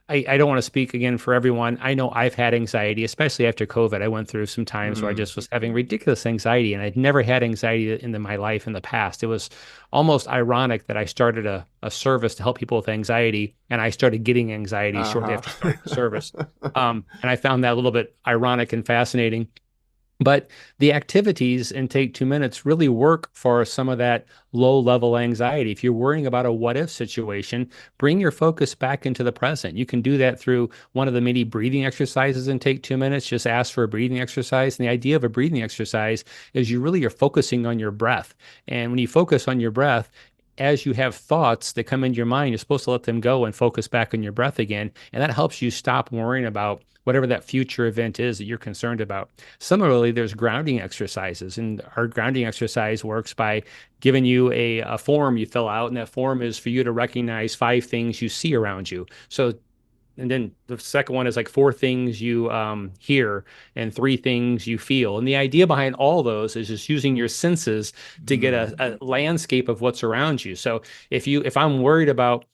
I don't want to speak again for everyone. I know I've had anxiety, especially after COVID. I went through some times where I Mm. just was having ridiculous anxiety, and I'd never had anxiety my life in the past. It was almost ironic that I started a service to help people with anxiety, and I started getting anxiety shortly after starting the service. Uh-huh. And I found that a little bit ironic and fascinating. But the activities in Take 2 Minutes really work for some of that low level anxiety. If you're worrying about a what if situation, bring your focus back into the present. You can do that through one of the many breathing exercises in Take 2 Minutes. Just ask for a breathing exercise. And the idea of a breathing exercise is you really are focusing on your breath. And when you focus on your breath, as you have thoughts that come into your mind, you're supposed to let them go and focus back on your breath again. And that helps you stop worrying about whatever that future event is that you're concerned about. Similarly, there's grounding exercises, and our grounding exercise works by giving you a form you fill out, and that form is for you to recognize 5 things you see around you. So, and then the second one is like 4 things you hear and 3 things you feel. And the idea behind all those is just using your senses to get Mm. a landscape of what's around you. So if I'm worried about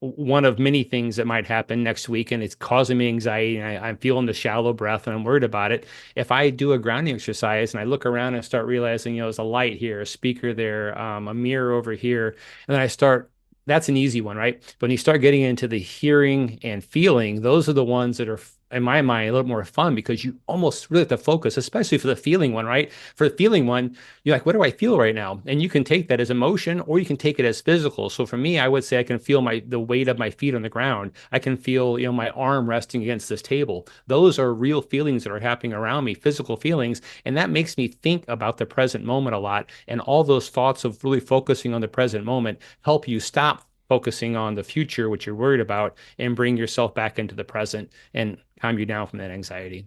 one of many things that might happen next week and it's causing me anxiety and I'm feeling the shallow breath and I'm worried about it, if I do a grounding exercise and I look around and start realizing, there's a light here, a speaker there, a mirror over here, and then that's an easy one, right? But when you start getting into the hearing and feeling, those are the ones that are, in my mind, a little more fun because you almost really have to focus, especially for the feeling one, right? For the feeling one, you're like, what do I feel right now? And you can take that as emotion or you can take it as physical. So for me, I would say I can feel the weight of my feet on the ground. I can feel, my arm resting against this table. Those are real feelings that are happening around me, physical feelings. And that makes me think about the present moment a lot. And all those thoughts of really focusing on the present moment help you stop focusing on the future, which you're worried about, and bring yourself back into the present and calm you down from that anxiety.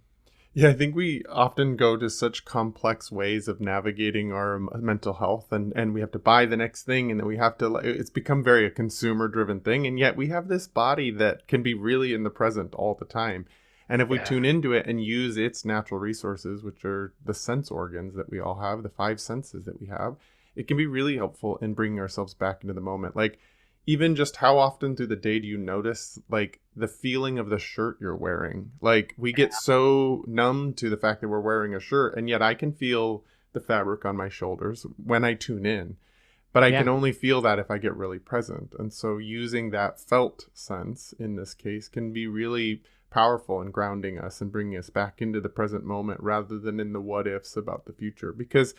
Yeah, I think we often go to such complex ways of navigating our mental health, and we have to buy the next thing, and then we have to, it's become very a consumer driven thing. And yet we have this body that can be really in the present all the time. And if we Yeah. tune into it and use its natural resources, which are the sense organs that we all have, the 5 senses that we have, it can be really helpful in bringing ourselves back into the moment. Like, even just how often through the day do you notice like the feeling of the shirt you're wearing? Like, we get so numb to the fact that we're wearing a shirt, and yet I can feel the fabric on my shoulders when I tune in, but I can Yeah. only feel that if I get really present. And so using that felt sense in this case can be really powerful in grounding us and bringing us back into the present moment rather than in the what ifs about the future, because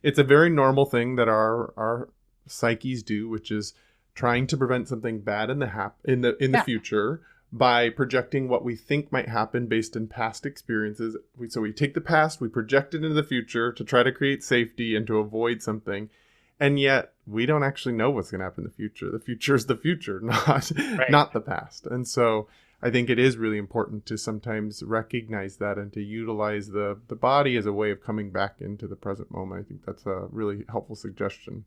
it's a very normal thing that our psyches do, which is trying to prevent something bad in the Yeah. future by projecting what we think might happen based in past experiences. So we take the past, we project it into the future to try to create safety and to avoid something. And yet we don't actually know what's going to happen in the future. The future is the future, not Right. not the past. And so I think it is really important to sometimes recognize that and to utilize the body as a way of coming back into the present moment. I think that's a really helpful suggestion.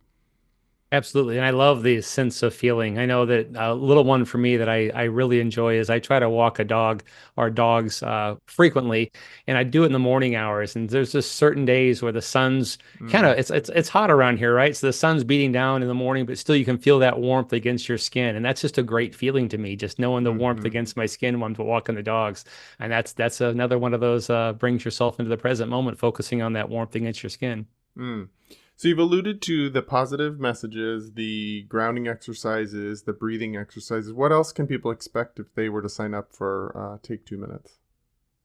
Absolutely. And I love the sense of feeling. I know that a little one for me that I really enjoy is I try to walk a dog or dogs frequently, and I do it in the morning hours. And there's just certain days where the sun's kind Mm. of it's hot around here, right? So the sun's beating down in the morning, but still you can feel that warmth against your skin. And that's just a great feeling to me, just knowing the warmth Hmm. against my skin when I'm walking the dogs. And that's another one of those brings yourself into the present moment, focusing on that warmth against your skin. Mm. So you've alluded to the positive messages, the grounding exercises, the breathing exercises. What else can people expect if they were to sign up for Take 2 Minutes?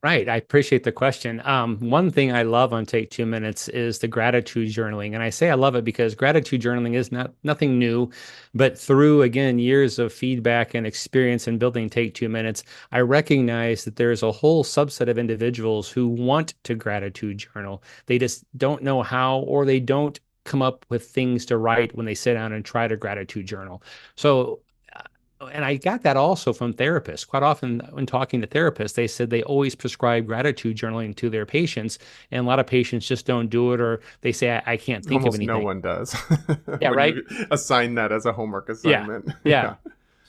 Right. I appreciate the question. One thing I love on Take 2 Minutes is the gratitude journaling. And I say I love it because gratitude journaling is nothing new, but through, again, years of feedback and experience in building Take 2 Minutes, I recognize that there's a whole subset of individuals who want to gratitude journal. They just don't know how, or they don't come up with things to write when they sit down and try to gratitude journal. So and I got that also from therapists. Quite often, when talking to therapists, they said they always prescribe gratitude journaling to their patients, and a lot of patients just don't do it, or they say, I can't think of Almost no anything. one does Yeah, when right. you assign that as a homework Yeah, assignment. yeah. Yeah.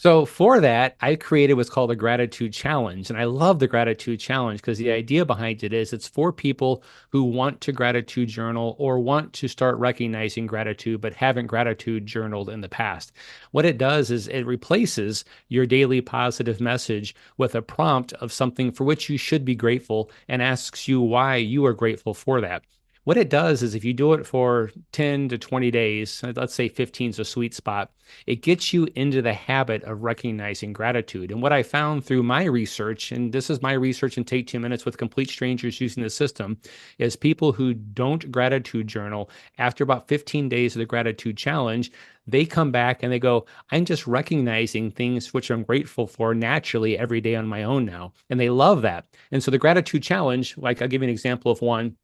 So for that, I created what's called a gratitude challenge. And I love the gratitude challenge because the idea behind it is it's for people who want to gratitude journal or want to start recognizing gratitude, but haven't gratitude journaled in the past. What it does is it replaces your daily positive message with a prompt of something for which you should be grateful and asks you why you are grateful for that. What it does is if you do it for 10 to 20 days, let's say 15 is a sweet spot, it gets you into the habit of recognizing gratitude. And what I found through my research, and this is my research and Take 2 minutes with complete strangers using the system, is people who don't gratitude journal after about 15 days of the gratitude challenge, they come back and they go, I'm just recognizing things which I'm grateful for naturally every day on my own now. And they love that. And so the gratitude challenge, like I'll give you an example of one.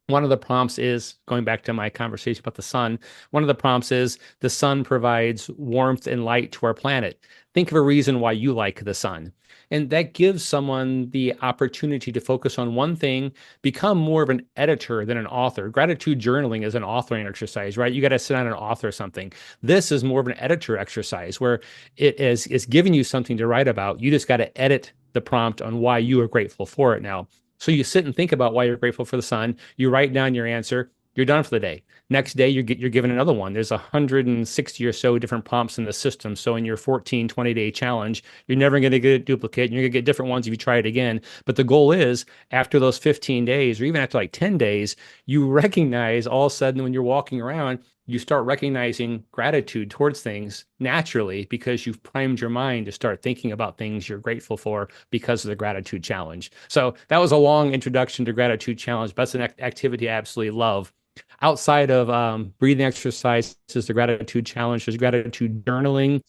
One of the prompts is going back to my conversation about the sun. One of the prompts is the sun provides warmth and light to our planet. Think of a reason why you like the sun. And that gives someone the opportunity to focus on one thing, become more of an editor than an author. Gratitude journaling is an authoring exercise, right? You got to sit down and author something. This is more of an editor exercise where it's giving you something to write about. You just got to edit the prompt on why you are grateful for it now. So you sit and think about why you're grateful for the sun. You write down your answer. You're done for the day. Next day, you're given another one. There's 160 or so different prompts in the system. So in your 14, 20-day challenge, you're never going to get a duplicate. You're going to get different ones if you try it again. But the goal is after those 15 days, or even after like 10 days, you recognize all of a sudden when you're walking around, you start recognizing gratitude towards things naturally because you've primed your mind to start thinking about things you're grateful for because of the gratitude challenge. So that was a long introduction to gratitude challenge, but that's an activity I absolutely love. Outside of breathing exercises, the gratitude challenge, there's gratitude journaling.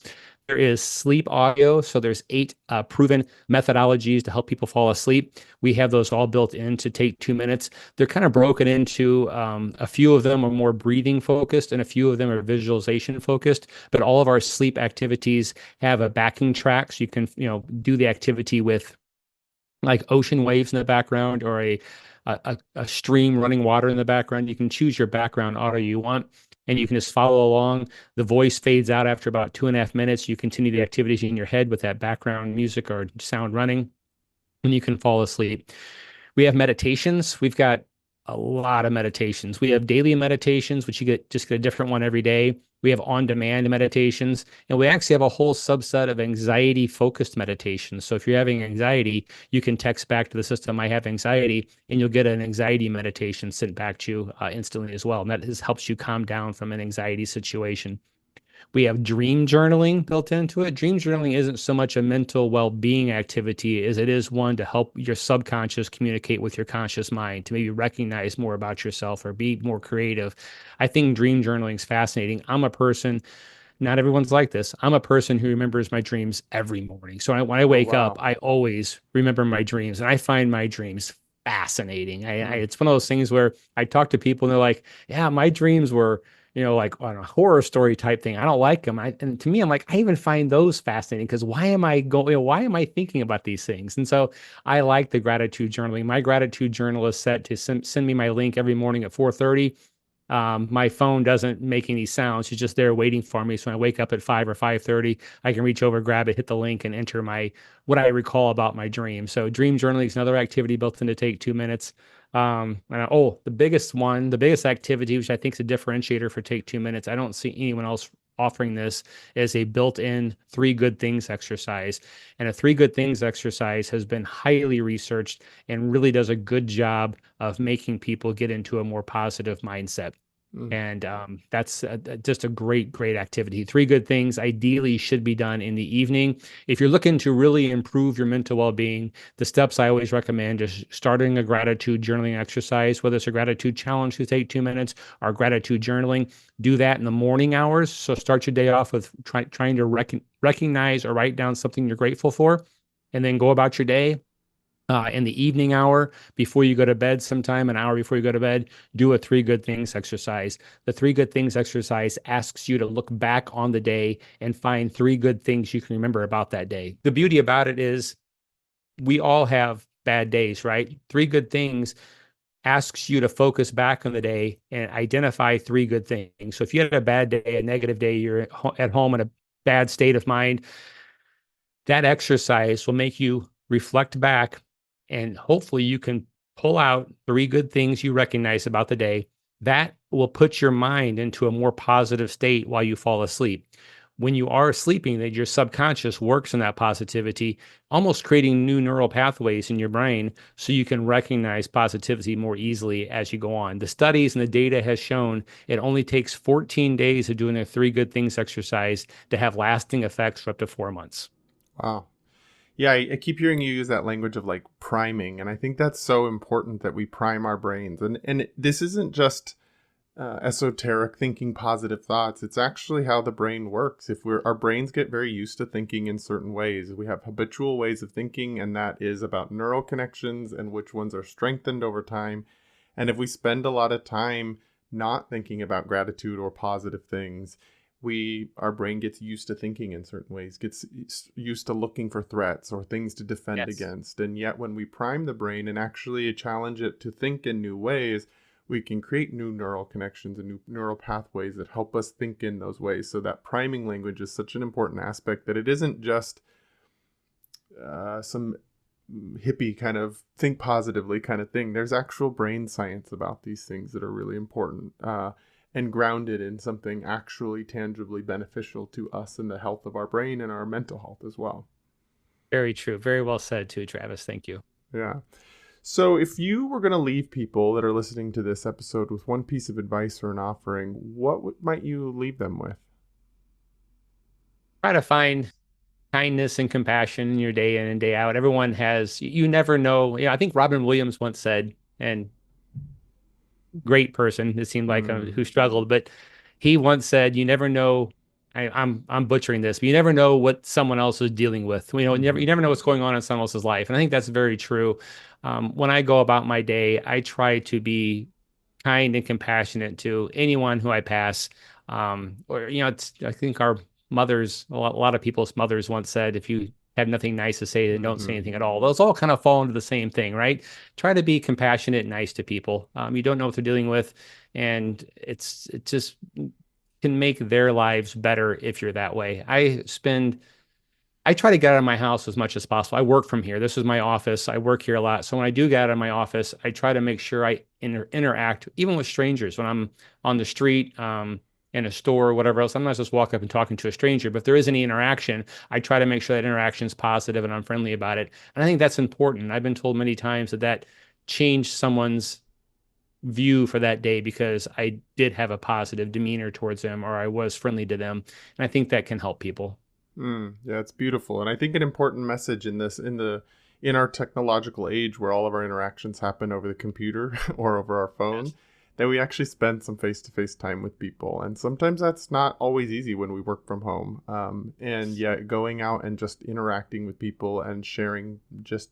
There is sleep audio. So there's 8 proven methodologies to help people fall asleep. We have those all built in to Take 2 minutes. They're kind of broken into a few of them are more breathing focused and a few of them are visualization focused. But all of our sleep activities have a backing track. So you can, do the activity with like ocean waves in the background or a stream running water in the background. You can choose your background audio you want, and you can just follow along. The voice fades out after about 2.5 minutes. You continue the activities in your head with that background music or sound running, and you can fall asleep. We have meditations. We've got a lot of meditations. We have daily meditations, which you just get a different one every day. We have on-demand meditations, and we actually have a whole subset of anxiety-focused meditations. So if you're having anxiety, you can text back to the system, I have anxiety, and you'll get an anxiety meditation sent back to you instantly as well. And that helps you calm down from an anxiety situation. We have dream journaling built into it. Dream journaling isn't so much a mental well-being activity as it is one to help your subconscious communicate with your conscious mind, to maybe recognize more about yourself or be more creative. I think dream journaling is fascinating. I'm a person, not everyone's like this. I'm a person who remembers my dreams every morning. So when I Oh, wake up, wow. I always remember my dreams, and I find my dreams fascinating. It's one of those things where I talk to people and they're like, yeah, my dreams were, like on a horror story type thing. I don't like them. And to me, I'm like, I even find those fascinating because why am I going, why am I thinking about these things? And so I like the gratitude journaling. My gratitude journal is set to send me my link every morning at 4:30. My phone doesn't make any sounds. It's just there waiting for me. So when I wake up at 5 or 5:30, I can reach over, grab it, hit the link, and enter what I recall about my dream. So dream journaling is another activity built in to Take 2 minutes. The biggest activity, which I think is a differentiator for Take 2 minutes, I don't see anyone else offering this, is a built-in 3 good things exercise. And a 3 good things exercise has been highly researched and really does a good job of making people get into a more positive mindset. And that's just a great, great activity. 3 good things ideally should be done in the evening. If you're looking to really improve your mental well-being, the steps I always recommend is starting a gratitude journaling exercise, whether it's a gratitude challenge to Take 2 minutes or gratitude journaling. Do that in the morning hours. So start your day off with trying to recognize or write down something you're grateful for, and then go about your day. In the evening hour before you go to bed, sometime an hour before you go to bed, do a 3 good things exercise. The 3 good things exercise asks you to look back on the day and find 3 good things you can remember about that day. The beauty about it is we all have bad days, right? 3 good things asks you to focus back on the day and identify 3 good things. So if you had a bad day, a negative day, you're at home in a bad state of mind, That exercise will make you reflect back, and hopefully you can pull out 3 good things you recognize about the day. That will put your mind into a more positive state while you fall asleep. When you are sleeping, that your subconscious works in that positivity, almost creating new neural pathways in your brain so you can recognize positivity more easily as you go on. The studies and the data has shown it only takes 14 days of doing a 3 good things exercise to have lasting effects for up to 4 months. Wow. Yeah, I keep hearing you use that language of like priming, and I think that's so important that we prime our brains. And this isn't just esoteric thinking positive thoughts. It's actually how the brain works. If our brains get very used to thinking in certain ways, we have habitual ways of thinking, and that is about neural connections and which ones are strengthened over time. And if we spend a lot of time not thinking about gratitude or positive things, our brain gets used to thinking in certain ways, gets used to looking for threats or things to defend against. And yet when we prime the brain and actually challenge it to think in new ways, we can create new neural connections and new neural pathways that help us think in those ways. So that priming language is such an important aspect, that it isn't just some hippie kind of think positively kind of thing. There's actual brain science about these things that are really important. And grounded in something actually tangibly beneficial to us and the health of our brain and our mental health as well. Very true. Very well said too, Travis. Thank you. Yeah. So if you were going to leave people that are listening to this episode with one piece of advice or an offering, what might you leave them with? Try to find kindness and compassion in your day in and day out. Everyone has, you never know. I think Robin Williams once said, and great person, it seemed like, who struggled, but he once said, you never know. I'm butchering this, but you never know what someone else is dealing with. You never know what's going on in someone else's life. And I think that's very true. When I go about my day, I try to be kind and compassionate to anyone who I pass. I think our mothers, a lot of people's mothers once said, if you have nothing nice to say, then don't say anything at all. Those all kind of fall into the same thing, right? Try to be compassionate and nice to people. You don't know what they're dealing with, and it just can make their lives better if you're that way. I try to get out of my house as much as possible. I work from here. This is my office. I work here a lot. So when I do get out of my office, I try to make sure I interact, even with strangers. When I'm on the street, in a store or whatever else, I'm not just walking up and talking to a stranger, but if there is any interaction, I try to make sure that interaction is positive and I'm friendly about it. And I think that's important. I've been told many times that changed someone's view for that day because I did have a positive demeanor towards them, or I was friendly to them. And I think that can help people. Yeah, it's beautiful. And I think an important message in our technological age where all of our interactions happen over the computer or over our phone, that we actually spend some face-to-face time with people. And sometimes that's not always easy when we work from home. And yet going out and just interacting with people and sharing just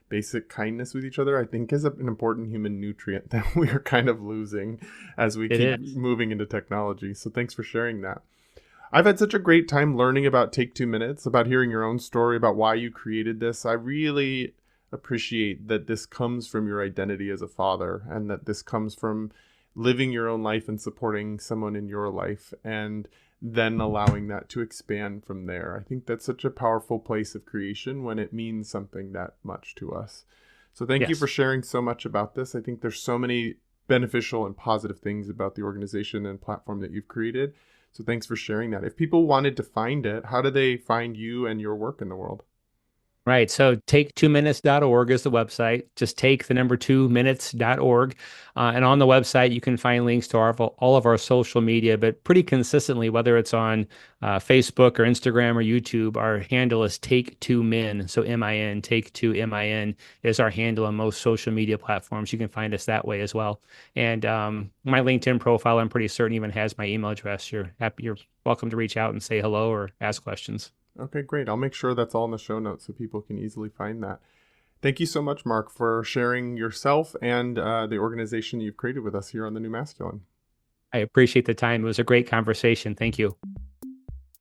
basic kindness with each other, I think is an important human nutrient that we are kind of losing as we keep moving into technology. So thanks for sharing that. I've had such a great time learning about Take 2 Minutes, about hearing your own story, about why you created this. I really appreciate that this comes from your identity as a father, and that this comes from living your own life and supporting someone in your life, and then allowing that to expand from there. I think that's such a powerful place of creation when it means something that much to us. So thank you for sharing so much about this. I think there's so many beneficial and positive things about the organization and platform that you've created. So thanks for sharing that. If people wanted to find it, how do they find you and your work in the world? Right. So take2minutes.org is the website. Just take the number 2minutes.org. And on the website, you can find links to all of our social media, but pretty consistently, whether it's on Facebook or Instagram or YouTube, our handle is Take2Min. So MIN, Take2MIN is our handle on most social media platforms. You can find us that way as well. And my LinkedIn profile, I'm pretty certain, even has my email address. You're welcome to reach out and say hello or ask questions. Okay, great. I'll make sure that's all in the show notes so people can easily find that. Thank you so much, Marc, for sharing yourself and the organization you've created with us here on The New Masculine. I appreciate the time. It was a great conversation. Thank you.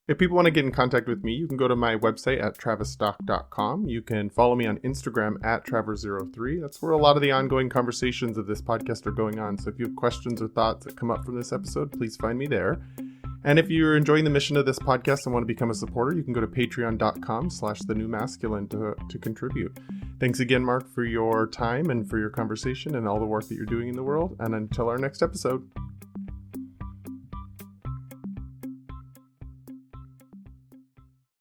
If people want to get in contact with me, you can go to my website at travisstock.com. You can follow me on Instagram at Travers03. That's where a lot of the ongoing conversations of this podcast are going on. So if you have questions or thoughts that come up from this episode, please find me there. And if you're enjoying the mission of this podcast and want to become a supporter, you can go to patreon.com/thenewmasculine to contribute. Thanks again, Marc, for your time and for your conversation and all the work that you're doing in the world. And until our next episode.